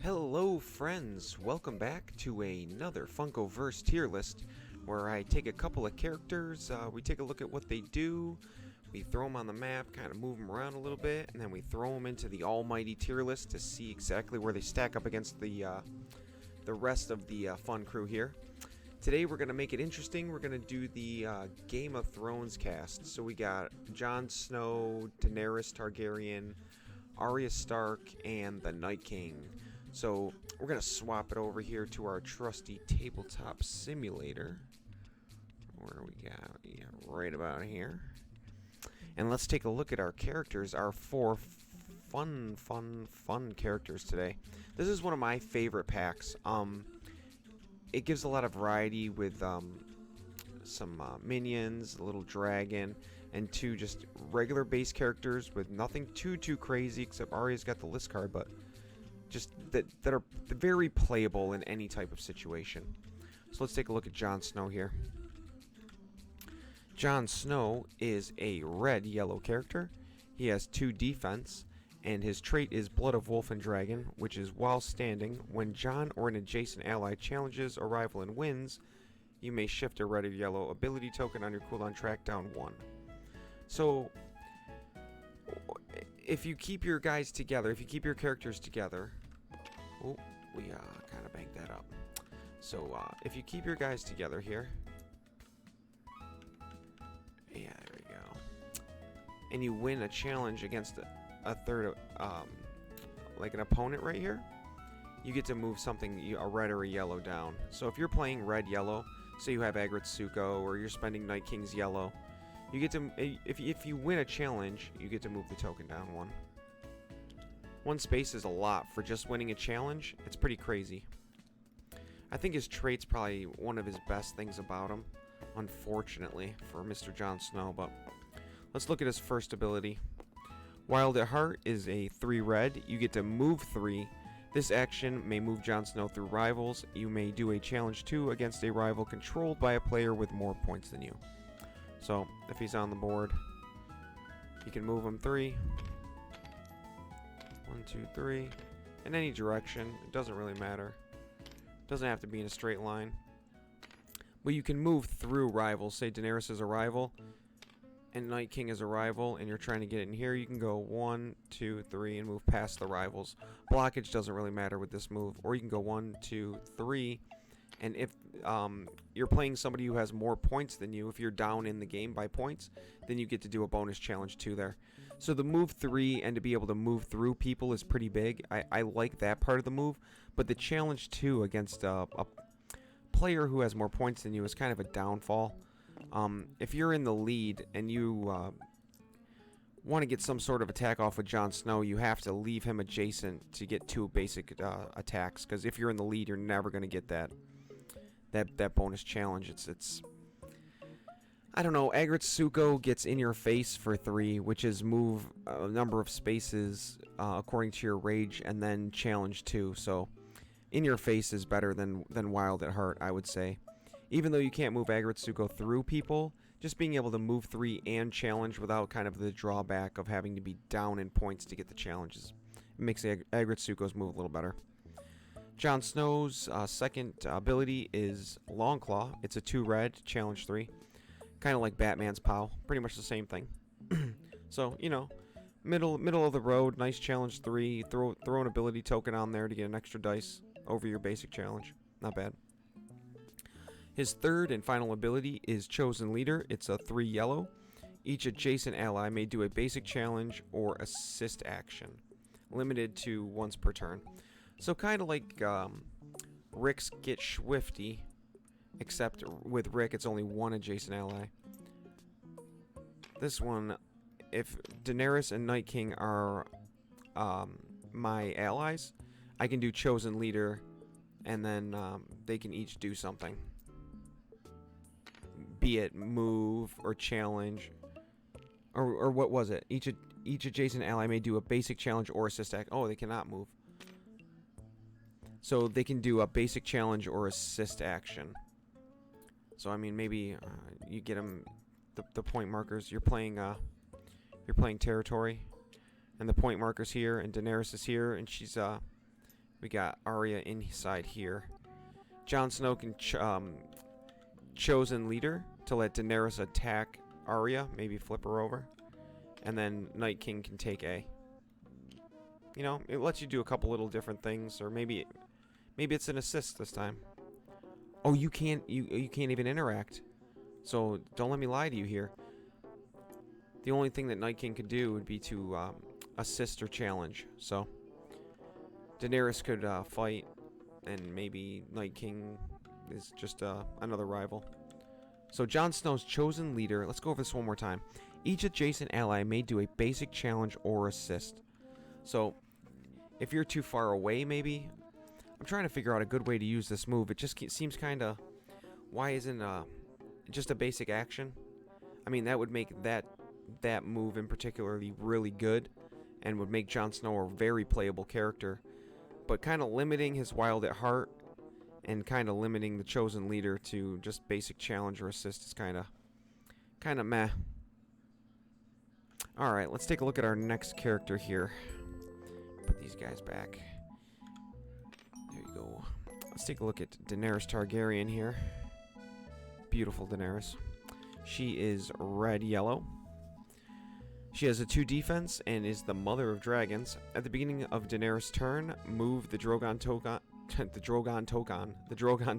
Hello friends, welcome back to another Funkoverse tier list where I take a couple of characters, we take a look at what they do, we throw them on the map, kind of move them around a little bit, and then we throw them into the almighty tier list to see exactly where they stack up against the rest of the fun crew here. Today we're going to make it interesting. We're going to do the Game of Thrones cast. So we got Jon Snow, Daenerys Targaryen, Arya Stark, and the Night King. So we're going to swap it over here to our trusty tabletop simulator. Where we got? Yeah, right about here. And let's take a look at our characters, our four fun characters today. This is one of my favorite packs. It gives a lot of variety with some minions, a little dragon, and two just regular base characters with nothing too crazy, except Arya's got the list card, but just that are very playable in any type of situation. So let's take a look at Jon Snow here. Jon Snow is a red-yellow character. He has 2 defense, and his trait is Blood of Wolf and Dragon, which is while standing, when Jon or an adjacent ally challenges a rival and wins, you may shift a red or yellow ability token on your cooldown track down 1. So, if you keep your guys together, if you keep your characters together... Oh, we kind of banked that up. So, if you keep your guys together here... Yeah, there we go. And you win a challenge against a third, like an opponent right here, you get to move something, a red or a yellow down. So if you're playing red-yellow, say you have Agritsuko, or you're spending Night King's yellow, you get to, if you win a challenge, you get to move the token down 1. 1 space is a lot for just winning a challenge. It's pretty crazy. I think his trait's probably one of his best things about him, unfortunately, for Mr. Jon Snow, but let's look at his first ability. Wild at Heart is a 3 red. You get to move 3. This action may move Jon Snow through rivals. You may do a challenge 2 against a rival controlled by a player with more points than you. So, if he's on the board, you can move him 3. 1, 2, 3. In any direction. It doesn't really matter. It doesn't have to be in a straight line. But you can move through rivals. Say Daenerys is a rival, and Night King is a rival, and you're trying to get in here. You can go 1, 2, 3, and move past the rivals. Blockage doesn't really matter with this move. Or you can go 1, 2, 3, and if you're playing somebody who has more points than you, if you're down in the game by points, then you get to do a bonus challenge 2 there. So the move 3 and to be able to move through people is pretty big. I like that part of the move, but the challenge 2 against a player who has more points than you is kind of a downfall. If you're in the lead and you want to get some sort of attack off with Jon Snow, you have to leave him adjacent to get 2 basic attacks, because if you're in the lead, you're never going to get that bonus challenge. It's I don't know. Agritsuko gets in your face for 3, which is move a number of spaces according to your rage, and then challenge 2. So in your face is better than Wild at Heart, I would say. Even though you can't move Agritsuko through people, just being able to move 3 and challenge without kind of the drawback of having to be down in points to get the challenges, it makes Agritsuko's move a little better. Jon Snow's second ability is Longclaw. It's a 2 red, challenge 3. Kind of like Batman's POW. Pretty much the same thing. So, you know, middle of the road, nice challenge 3. Throw an ability token on there to get an extra dice over your basic challenge. Not bad. His third and final ability is Chosen Leader. It's a 3 yellow. Each adjacent ally may do a basic challenge or assist action, limited to once per turn. So kind of like Rick's Get Swifty, except with Rick it's only 1 adjacent ally. This one, if Daenerys and Night King are my allies, I can do Chosen Leader, and then they can each do something. Be it move or challenge, or what was it? Each adjacent ally may do a basic challenge or assist act. Oh, they cannot move. So they can do a basic challenge or assist action. So I mean, maybe you get them the point markers. You're playing territory, and the point marker's here, and Daenerys is here, and she's We got Arya inside here. Jon Snow can chosen leader to let Daenerys attack Arya, maybe flip her over, and then Night King can take A. You know, it lets you do a couple little different things, or maybe it's an assist this time. Oh, you can't even interact. So don't let me lie to you here. The only thing that Night King could do would be to assist or challenge. So Daenerys could fight, and maybe Night King is just another rival. So Jon Snow's chosen leader. Let's go over this one more time. Each adjacent ally may do a basic challenge or assist. So if you're too far away, maybe. I'm trying to figure out a good way to use this move. It just seems kind of... Why isn't just a basic action? I mean, that would make that move in particularly really good, and would make Jon Snow a very playable character. But kind of limiting his wild at heart, and kind of limiting the chosen leader to just basic challenge or assist is kind of meh. All right, let's take a look at our next character here. Put these guys back. There you go. Let's take a look at Daenerys Targaryen here. Beautiful Daenerys. She is red-yellow. She has a 2 defense and is the mother of dragons. At the beginning of Daenerys' turn, move the Drogon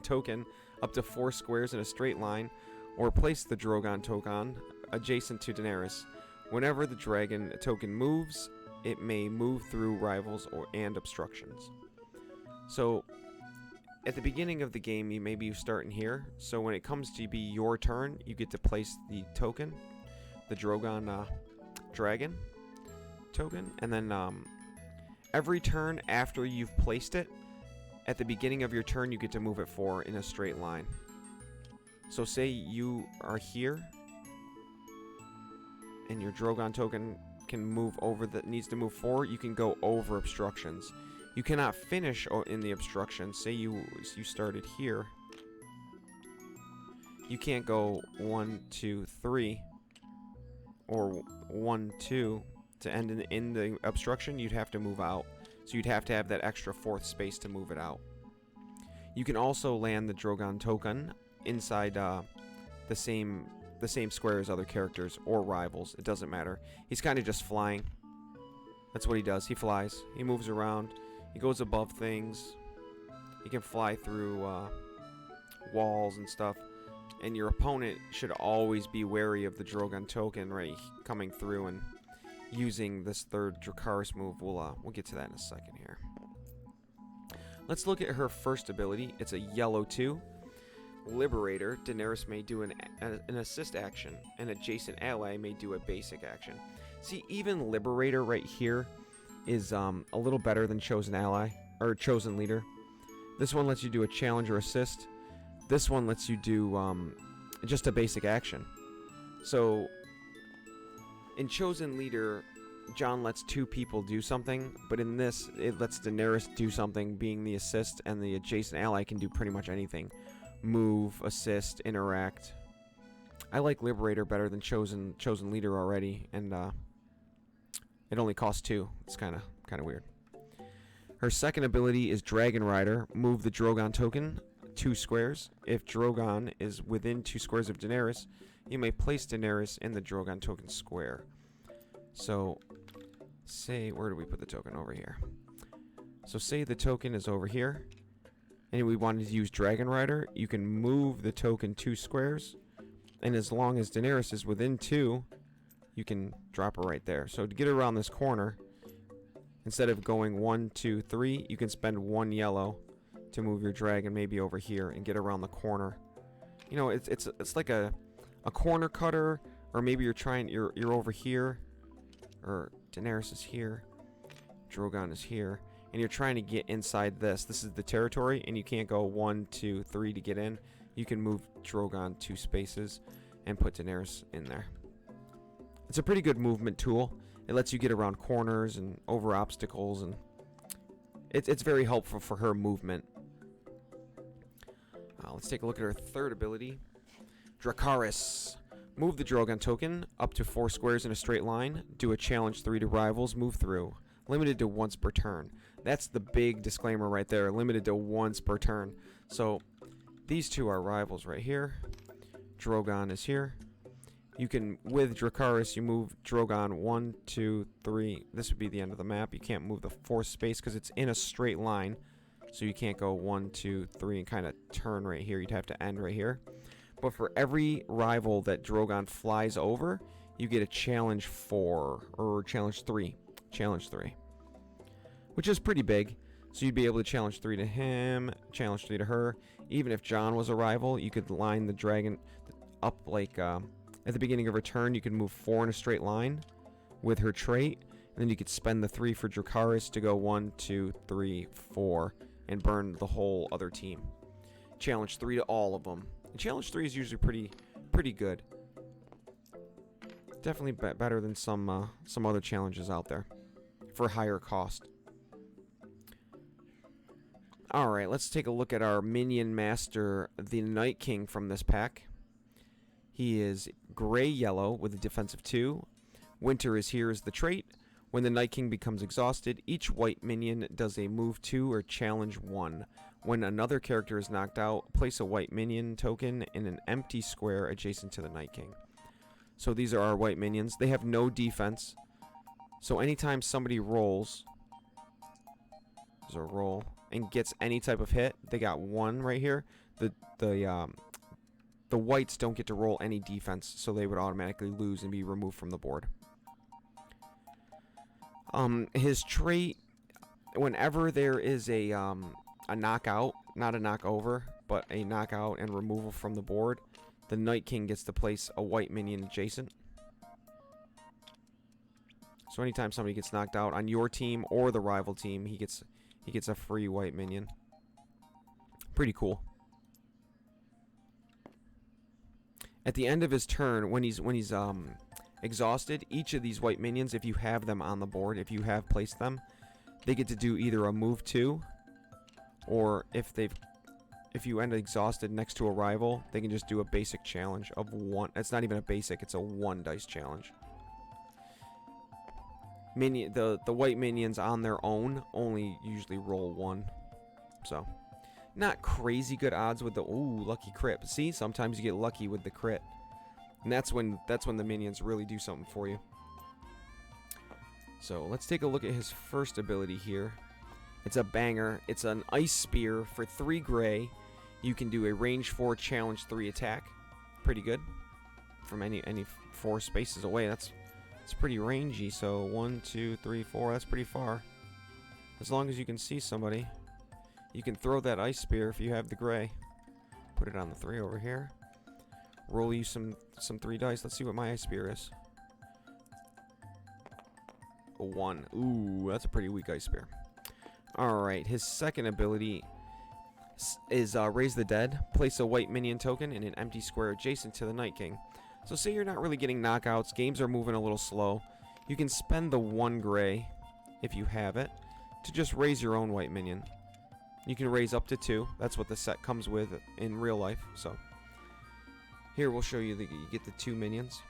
token up to 4 squares in a straight line, or place the Drogon token adjacent to Daenerys. Whenever the dragon token moves, it may move through rivals and obstructions. So at the beginning of the game, maybe you start in here. So when it comes to be your turn, you get to place the token, the Drogon dragon token, and then every turn after you've placed it, at the beginning of your turn, you get to move it 4 in a straight line. So say you are here, and your Drogon token can move over needs to move 4. You can go over obstructions. You cannot finish in the obstruction. Say you started here. You can't go 1, 2, 3, or 1, 2 to end in the obstruction. You'd have to move out. So you'd have to have that extra 4th space to move it out. You can also land the Drogon token inside the same square as other characters or rivals. It doesn't matter. He's kind of just flying. That's what he does. He flies. He moves around. He goes above things. He can fly through walls and stuff. And your opponent should always be wary of the Drogon token right coming through and using this 3rd Dracarus move. We'll get to that in a second here. Let's look at her first ability. It's a yellow 2. Liberator. Daenerys may do an assist action. An adjacent ally may do a basic action. See, even Liberator right here is a little better than chosen ally or chosen leader. This one lets you do a challenge or assist. This one lets you do just a basic action. So in chosen leader, Jon lets 2 people do something, but in this, it lets Daenerys do something, being the assist, and the adjacent ally can do pretty much anything. Move, assist, interact. I like Liberator better than chosen leader already, and it only costs 2. It's kind of weird. Her second ability is Dragon Rider. Move the Drogon token 2 squares. If Drogon is within 2 squares of Daenerys, you may place Daenerys in the Drogon token square. So, say, where do we put the token? Over here. So say the token is over here, and we wanted to use Dragon Rider. You can move the token 2 squares, and as long as Daenerys is within 2, you can drop her right there. So to get around this corner, instead of going 1, 2, 3, you can spend 1 yellow to move your dragon maybe over here and get around the corner. You know, it's like a corner cutter, or maybe you're over here, or Daenerys is here, Drogon is here, and you're trying to get inside this. This is the territory, and you can't go 1, 2, 3 to get in. You can move Drogon 2 spaces and put Daenerys in there. It's a pretty good movement tool. It lets you get around corners and over obstacles, and it's very helpful for her movement. Let's take a look at her third ability. Dracarus. Move the Drogon token up to 4 squares in a straight line. Do a challenge 3 to rivals. Move through. Limited to once per turn. That's the big disclaimer right there, limited to once per turn. So these two are rivals right here. Drogon is here. You can, with Dracarus, you move Drogon 1, 2, 3. This would be the end of the map. You can't move the fourth space because it's in a straight line. So you can't go 1, 2, 3 and kind of turn right here. You'd have to end right here. But for every rival that Drogon flies over, you get a challenge 4, or challenge 3. Challenge 3. Which is pretty big. So you'd be able to challenge 3 to him, challenge 3 to her. Even if Jon was a rival, you could line the dragon up like... at the beginning of her turn, you could move 4 in a straight line with her trait. And then you could spend the 3 for Dracarus to go 1, 2, 3, 4 and burn the whole other team. Challenge 3 to all of them. And challenge 3 is usually pretty good. Definitely better than some other challenges out there for higher cost. Alright, let's take a look at our Minion Master, the Night King from this pack. He is gray-yellow with a defensive 2. Winter is here as the trait. When the Night King becomes exhausted, each white minion does a move 2 or challenge 1. When another character is knocked out, place a white minion token in an empty square adjacent to the Night King. So these are our white minions. They have no defense. So anytime somebody rolls, there's a roll, and gets any type of hit, they got 1 right here. The whites don't get to roll any defense, so they would automatically lose and be removed from the board. His trait, whenever there is a knockout, not a knockover, but a knockout and removal from the board, the Night King gets to place a white minion adjacent. So anytime somebody gets knocked out on your team or the rival team, he gets a free white minion. Pretty cool. At the end of his turn, when he's exhausted, each of these white minions, if you have them on the board, if you have placed them, they get to do either a move 2, or if you end exhausted next to a rival, they can just do a basic challenge of 1. It's not even a basic; it's a 1 dice challenge. The white minions on their own only usually roll 1, so not crazy good odds with the lucky crit. But see, sometimes you get lucky with the crit, and that's when the minions really do something for you. So let's take a look at his first ability here. It's a banger. It's an ice spear for 3 gray. You can do a range 4 challenge 3 attack. Pretty good. From any 4 spaces away. It's pretty rangy. So 1, 2, 3, 4. That's pretty far. As long as you can see somebody, you can throw that ice spear if you have the gray. Put it on the 3 over here. Roll you some 3 dice. Let's see what my ice spear is. A 1. Ooh, that's a pretty weak ice spear. Alright, his second ability is Raise the Dead. Place a white minion token in an empty square adjacent to the Night King. So say you're not really getting knockouts, games are moving a little slow, you can spend the 1 gray, if you have it, to just raise your own white minion. You can raise up to 2. That's what the set comes with in real life. So here we'll show you that you get the 2 minions.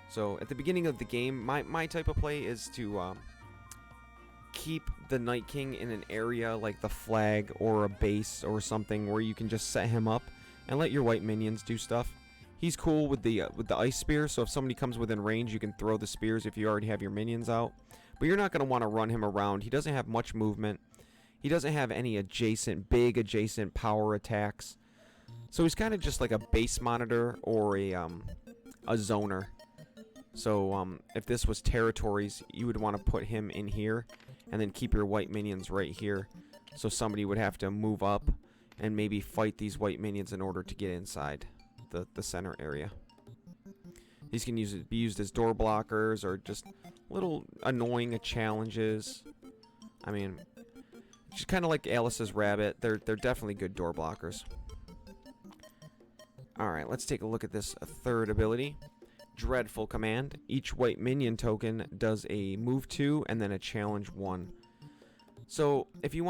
So at the beginning of the game, my type of play is to keep the Night King in an area like the flag or a base or something where you can just set him up and let your white minions do stuff. He's cool with the ice spear, so if somebody comes within range, you can throw the spears if you already have your minions out. But you're not going to want to run him around. He doesn't have much movement. He doesn't have any big adjacent power attacks. So he's kind of just like a base monitor or a zoner. So if this was territories, you would want to put him in here and then keep your white minions right here. So somebody would have to move up and maybe fight these white minions in order to get inside the center area. These can be used as door blockers or just little annoying challenges. I mean, just kind of like Alice's rabbit. They're definitely good door blockers. Alright, let's take a look at this third ability. Dreadful Command. Each white minion token does a move 2 and then a challenge 1. So if you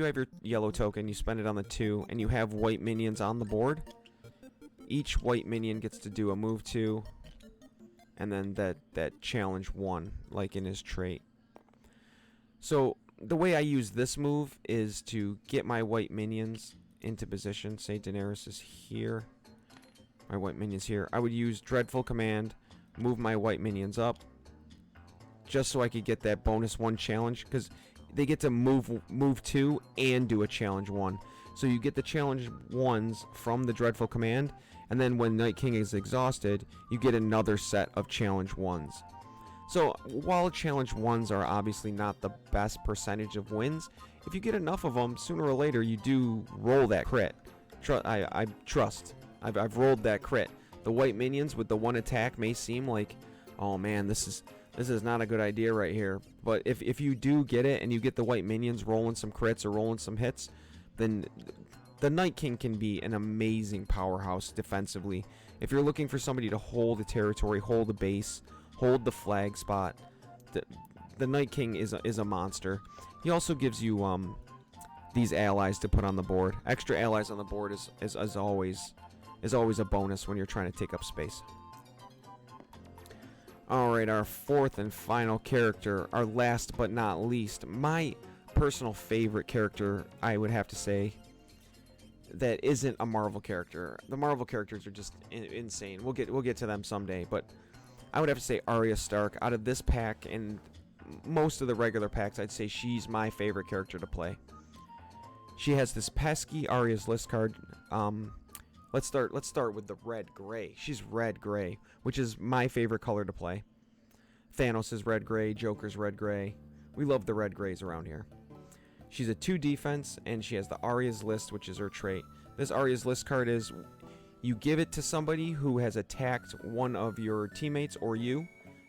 have your yellow token, you spend it on the 2, and you have white minions on the board, each white minion gets to do a move 2 and then that challenge 1, like in his trait. So the way I use this move is to get my white minions into position. Say Daenerys is here. My white minions here. I would use Dreadful Command, move my white minions up, just so I could get that bonus 1 challenge, because they get to move 2 and do a challenge 1. So you get the challenge 1s from the Dreadful Command, and then when Night King is exhausted, you get another set of challenge 1s. So while challenge 1s are obviously not the best percentage of wins, if you get enough of them, sooner or later you do roll that crit. I trust. I've rolled that crit. The white minions with the 1 attack may seem like, oh man, this is not a good idea right here. But if you do get it and you get the white minions rolling some crits or rolling some hits, then the Night King can be an amazing powerhouse defensively. If you're looking for somebody to hold a territory, hold a base, hold the flag spot, the Night King is a monster. He also gives you these allies to put on the board. Extra allies on the board is always a bonus when you're trying to take up space. Alright, our 4th and final character, our last but not least, my personal favorite character, I would have to say, that isn't a Marvel character. The Marvel characters are just insane. We'll get to them someday, but I would have to say Arya Stark. Out of this pack and most of the regular packs, I'd say she's my favorite character to play. She has this pesky Arya's List card. Let's start with the red gray. She's red gray, which is my favorite color to play. Thanos is red gray, Joker's red gray. We love the red grays around here. She's a 2 defense, and she has the Arya's List, which is her trait. This Arya's List card is, you give it to somebody who has attacked one of your teammates or you.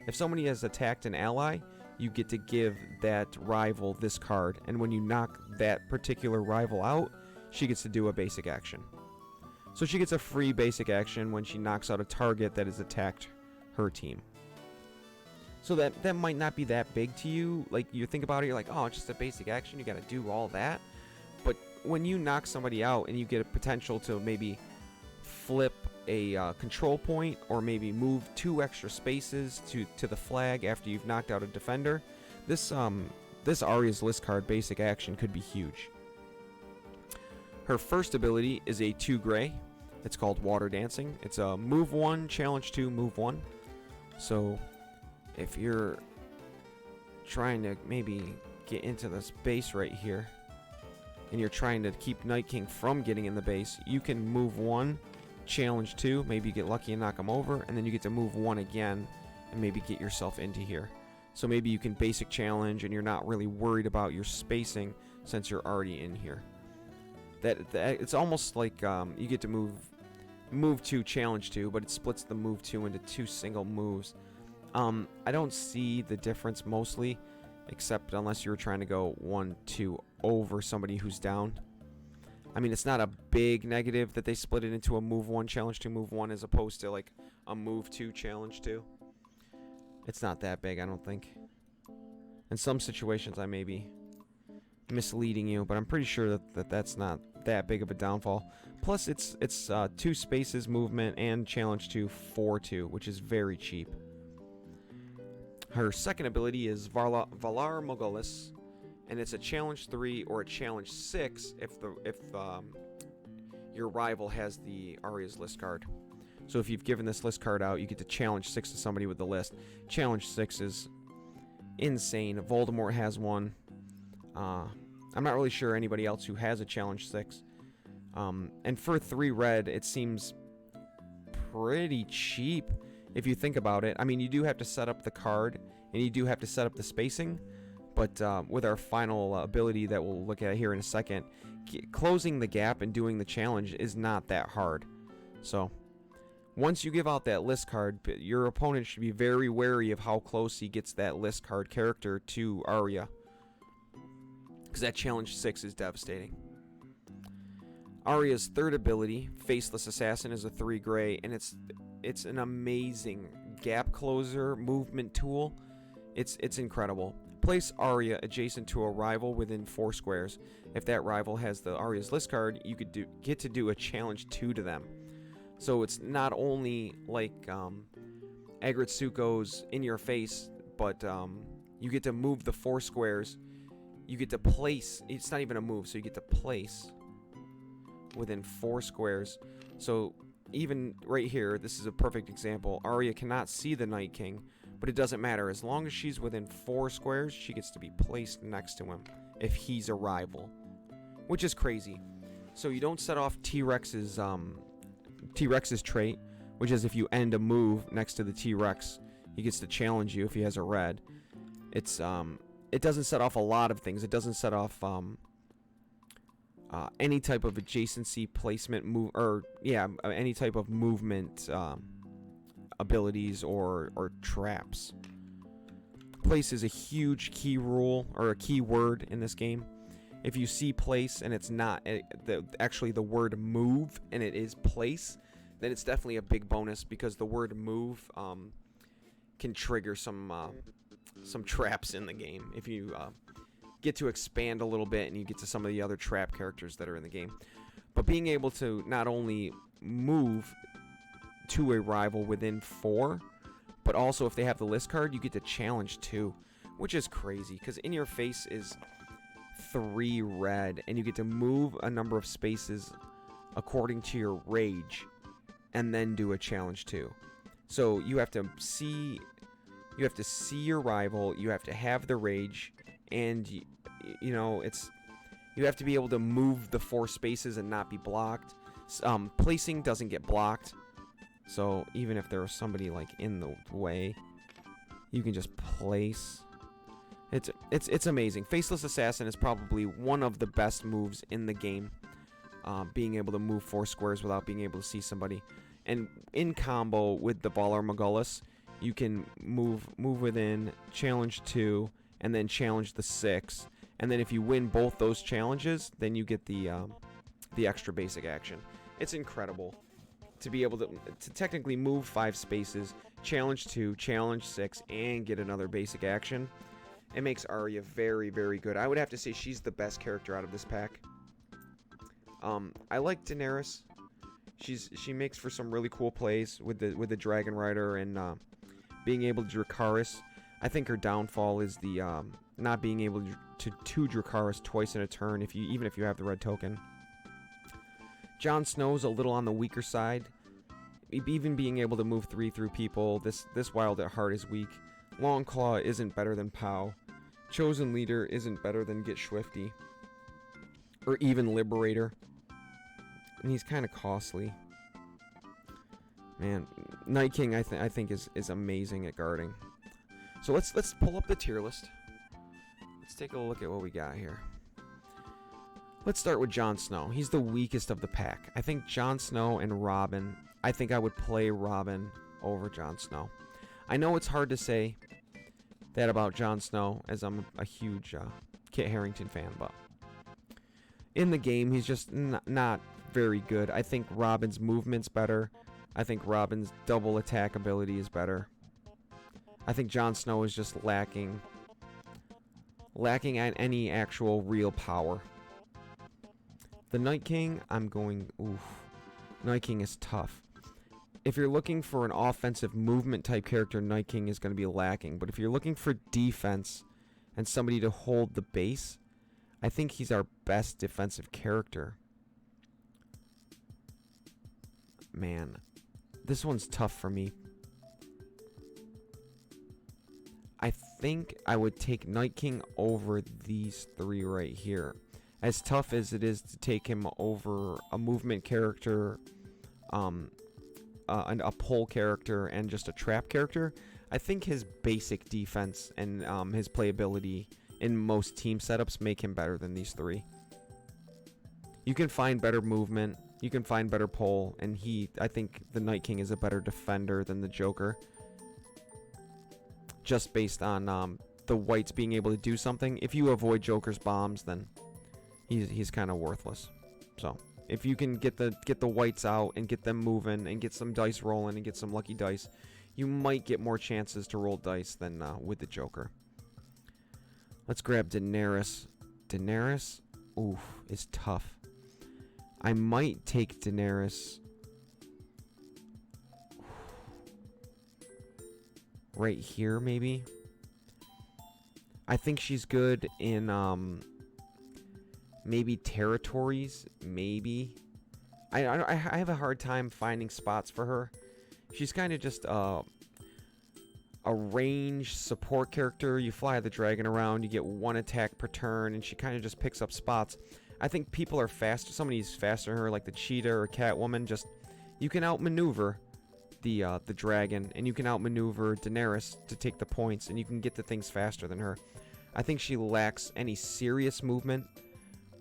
If somebody has attacked an ally, you get to give that rival this card, and when you knock that particular rival out, she gets to do a basic action. So she gets a free basic action when she knocks out a target that has attacked her team. So that might not be that big to you. Like, you think about it, you're like, oh, it's just a basic action, you gotta do all that. But when you knock somebody out and you get a potential to maybe flip a control point, or maybe move 2 extra spaces to the flag after you've knocked out a defender, this Arya's List card basic action could be huge. Her first ability is a 2 gray. It's called Water Dancing. It's a move 1, challenge 2, move 1. So if you're trying to maybe get into this base right here, and you're trying to keep Night King from getting in the base, you can move 1, challenge 2, maybe get lucky and knock him over, and then you get to move 1 again and maybe get yourself into here. So maybe you can basic challenge and you're not really worried about your spacing since you're already in here. That it's almost like you get to move 2, challenge 2, but it splits the move 2 into 2 single moves. I don't see the difference mostly, except unless you were trying to go 1, 2 over somebody who's down. I mean, it's not a big negative that they split it into a move 1, challenge 2, move 1, as opposed to like a move 2, challenge 2. It's not that big, I don't think. In some situations, I may be misleading you, but I'm pretty sure that's not that big of a downfall. Plus, it's 2 spaces movement and challenge 2 for 2, which is very cheap. Her second ability is Valar Morghulis, and it's a challenge 3 or a challenge 6 if your rival has the Arya's List card. So if you've given this list card out, you get to challenge 6 to somebody with the list. Challenge 6 is insane. Voldemort has one. I'm not really sure anybody else who has a challenge 6. And for 3 red, it seems pretty cheap if you think about it. I mean, you do have to set up the card, and you do have to set up the spacing, but with our final ability that we'll look at here in a second, closing the gap and doing the challenge is not that hard. So once you give out that list card, your opponent should be very wary of how close he gets that list card character to Arya, because that challenge 6 is devastating. Arya's third ability, Faceless Assassin, is a 3 gray, and it's an amazing gap closer movement tool. It's incredible. Place Arya adjacent to a rival within 4 squares. If that rival has the Arya's List card, you could get to do a challenge 2 to them. So it's not only like Agritsuko's in your face, but you get to move the 4 squares. you get to place, it's not even a move, so you get to place within 4 squares. So even right here, this is a perfect example. Arya cannot see the Night King, but it doesn't matter. As long as she's within 4 squares, she gets to be placed next to him if he's a rival, which is crazy. So you don't set off T-Rex's trait, which is if you end a move next to the T-Rex, he gets to challenge you if he has a red. It doesn't set off a lot of things. It doesn't set off any type of adjacency placement move, or any type of movement abilities or traps. Place is a huge key rule or a key word in this game. If you see place and it's not actually the word move and it is place, then it's definitely a big bonus, because the word move can trigger some traps in the game if you get to expand a little bit and you get to some of the other trap characters that are in the game. But being able to not only move to a rival within 4, but also if they have the list card, you get to challenge 2, which is crazy, because in your face is 3 red, and you get to move a number of spaces according to your rage, and then do a challenge 2. So you have to see your rival, you have to have the rage, and you have to be able to move the 4 spaces and not be blocked. Placing doesn't get blocked, so even if there was somebody like in the way, you can just place. It's amazing. Faceless Assassin is probably one of the best moves in the game. Being able to move 4 squares without being able to see somebody, and in combo with the Baller Morghulis, you can move within, challenge 2, and then challenge the 6. And then if you win both those challenges, then you get the extra basic action. It's incredible to be able to technically move 5 spaces, challenge 2, challenge 6, and get another basic action. It makes Arya very, very good. I would have to say she's the best character out of this pack. I like Daenerys. She makes for some really cool plays with the Dragon Rider and being able to Dracarus. I think her downfall is the not being able to Dracarus twice in a turn even if you have the red token. Jon Snow's a little on the weaker side. Even being able to move 3 through people, this Wild at Heart is weak. Longclaw isn't better than Pow. Chosen Leader isn't better than Get Swifty. Or even Liberator. And he's kind of costly. Man, Night King I think is amazing at guarding. So let's pull up the tier list. Let's take a look at what we got here. Let's start with Jon Snow. He's the weakest of the pack. I think Jon Snow and Robin. I think I would play Robin over Jon Snow. I know it's hard to say that about Jon Snow, as I'm a huge Kit Harington fan, but in the game he's just not very good. I think Robin's movement's better. I think Robin's double attack ability is better. I think Jon Snow is just lacking at any actual real power. The Night King, Night King is tough. If you're looking for an offensive movement type character, Night King is going to be lacking. But if you're looking for defense and somebody to hold the base, I think he's our best defensive character. Man, this one's tough for me. I think I would take Night King over these 3 right here. As tough as it is to take him over a movement character, and a pull character, and just a trap character, I think his basic defense and his playability in most team setups make him better than these 3. You can find better movement, you can find better pull, and I think the Night King is a better defender than the Joker. Just based on the whites being able to do something. If you avoid Joker's bombs, then he's kind of worthless. So if you can get the whites out and get them moving and get some dice rolling and get some lucky dice, you might get more chances to roll dice than with the Joker. Let's grab Daenerys. Daenerys, is tough. I might take Daenerys right here, maybe. I think she's good in maybe territories. Maybe. I have a hard time finding spots for her. She's kind of just a range support character. You fly the dragon around, you get one attack per turn, and she kind of just picks up spots. I think people are faster. Somebody's faster than her, like the cheetah or Catwoman. Just you can outmaneuver the dragon, and you can outmaneuver Daenerys to take the points, and you can get to things faster than her. I think she lacks any serious movement.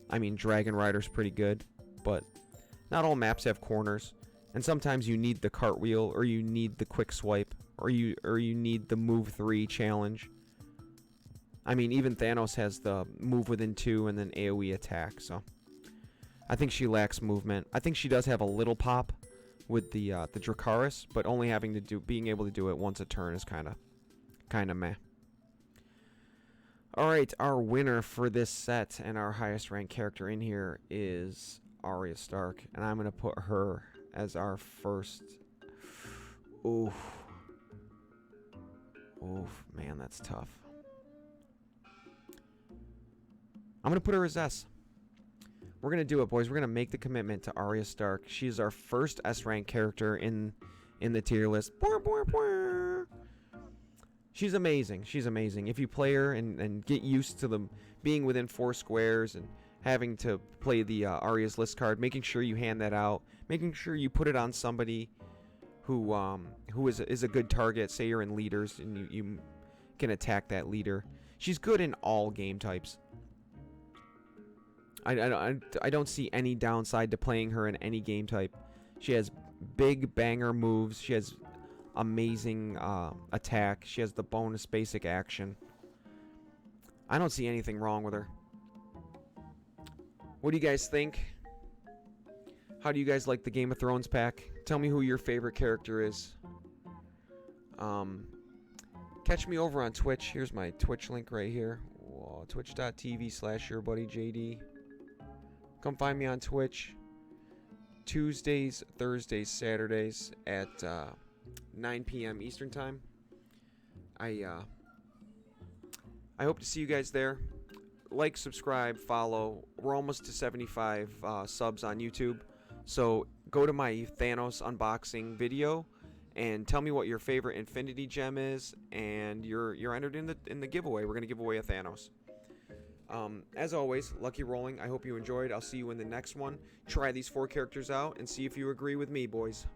I mean, Dragon Rider's pretty good, but not all maps have corners, and sometimes you need the cartwheel, or you need the quick swipe, or you need the move 3 challenge. I mean, even Thanos has the move within 2 and then AoE attack, so I think she lacks movement. I think she does have a little pop with the Dracarus, but only being able to do it once a turn is kind of meh. All right, our winner for this set and our highest ranked character in here is Arya Stark, and I'm gonna put her as our first. Oof, man, that's tough. I'm gonna put her as S. We're gonna do it, boys. We're gonna make the commitment to Arya Stark. She's our first S-rank character in the tier list. She's amazing. She's amazing. If you play her and get used to them being within 4 squares and having to play the Arya's list card, making sure you hand that out, making sure you put it on somebody who is a good target. Say you're in leaders and you can attack that leader. She's good in all game types. I don't see any downside to playing her in any game type. She has big banger moves. She has amazing attack. She has the bonus basic action. I don't see anything wrong with her. What do you guys think? How do you guys like the Game of Thrones pack? Tell me who your favorite character is. Catch me over on Twitch. Here's my Twitch link right here. Twitch.tv/yourbuddyjd. Come find me on Twitch. Tuesdays, Thursdays, Saturdays at 9 p.m. Eastern Time. I hope to see you guys there. Like, subscribe, follow. We're almost to 75 subs on YouTube. So go to my Thanos unboxing video and tell me what your favorite Infinity Gem is, and you're entered in the giveaway. We're gonna give away a Thanos. As always, lucky rolling. I hope you enjoyed. I'll see you in the next one. Try these 4 characters out and see if you agree with me, boys.